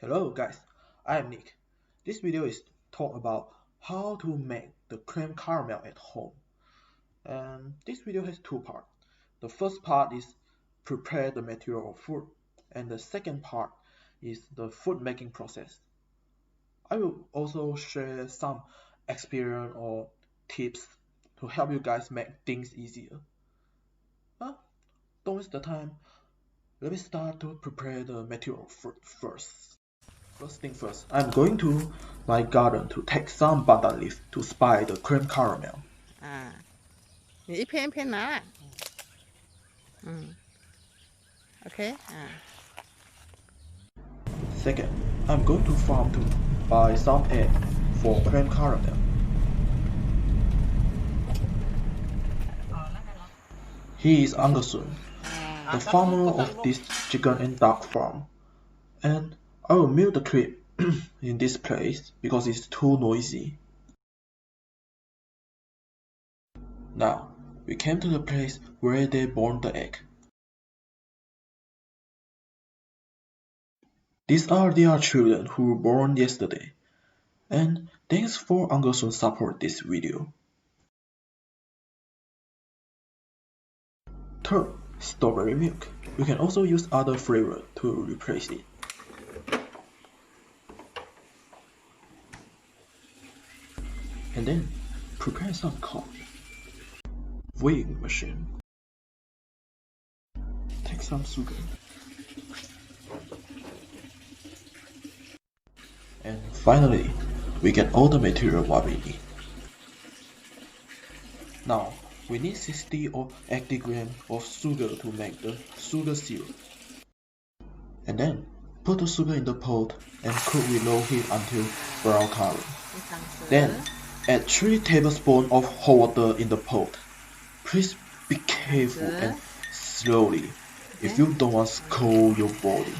Hello guys, I am Nick. This video is talk about how to make the creme caramel at home. And this video has two parts. The first part is prepare the material of food, and the second part is the food making process. I will also share some experience or tips to help you guys make things easier. Don't waste the time. Let me start to prepare the material first. First thing first, I'm going to my garden to take some banana leaf to spice the creme caramel. 你一片一片拿。OK Second, I'm going to farm to buy some egg for creme caramel. He is Anderson, the farmer of this chicken and duck farm, and I will milk the cream in this place because it's too noisy. Now, we came to the place where they born the egg. These are their children who were born yesterday, and thanks for Anderson's support this video. Third, strawberry milk. You can also use other flavor to replace it. And then, prepare some coffee. Weighing machine. Take some sugar. And finally, we get all the material what we need. Now, we need 60 or 80 grams of sugar to make the sugar syrup. And then, put the sugar in the pot and cook with low heat until brown color. Then, add 3 tablespoons of hot water in the pot. Please be careful and slowly if you don't want to scald your body.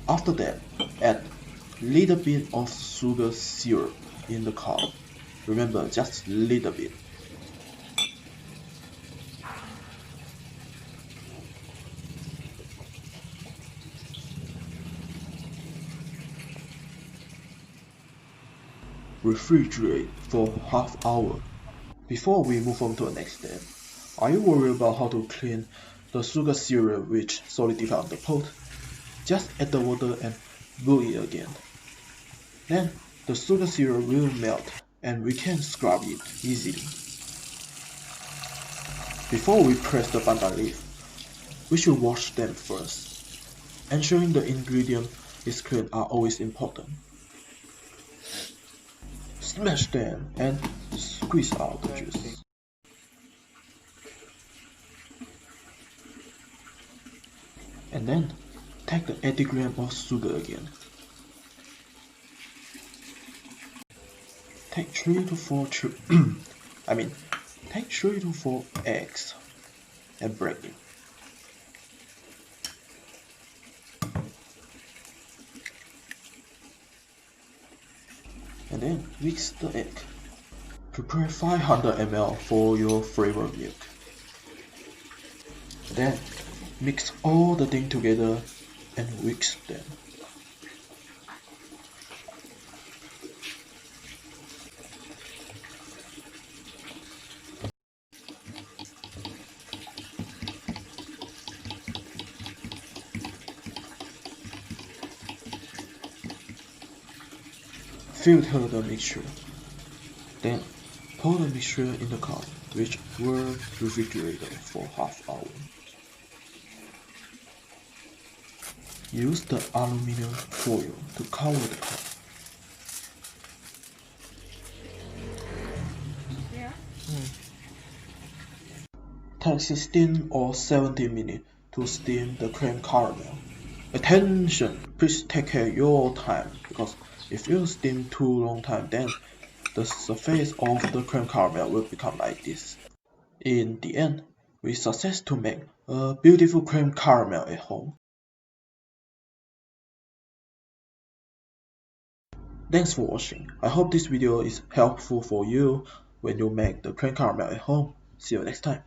After that, add little bit of sugar syrup in the cup. Remember, just little bit. Refrigerate for half hour. Before we move on to the next step, are you worried about how to clean the sugar syrup which solidified on the pot? Just add the water and boil it again. Then the sugar syrup will melt and we can scrub it easily. Before we press the banana leaf, we should wash them first. Ensuring the ingredient is clean are always important. Smash them and squeeze out the juice. And then take the 80 grams of sugar again. Take 3 to 4 take 3 to 4 eggs and break it. And then mix the egg. Prepare 500 ml for your flavored milk. Then mix all the things together and whisk them. Filter the mixture. Then pour the mixture in the cup, which were refrigerated for half hour. Use the aluminum foil to cover the cup. Take 16 or 17 minutes to steam the creme caramel. Attention, please take care your time because if you steam too long time then the surface of the creme caramel will become like this. In the end, we success to make a beautiful creme caramel at home. Thanks for watching. I hope this video is helpful for you when you make the creme caramel at home. See you next time.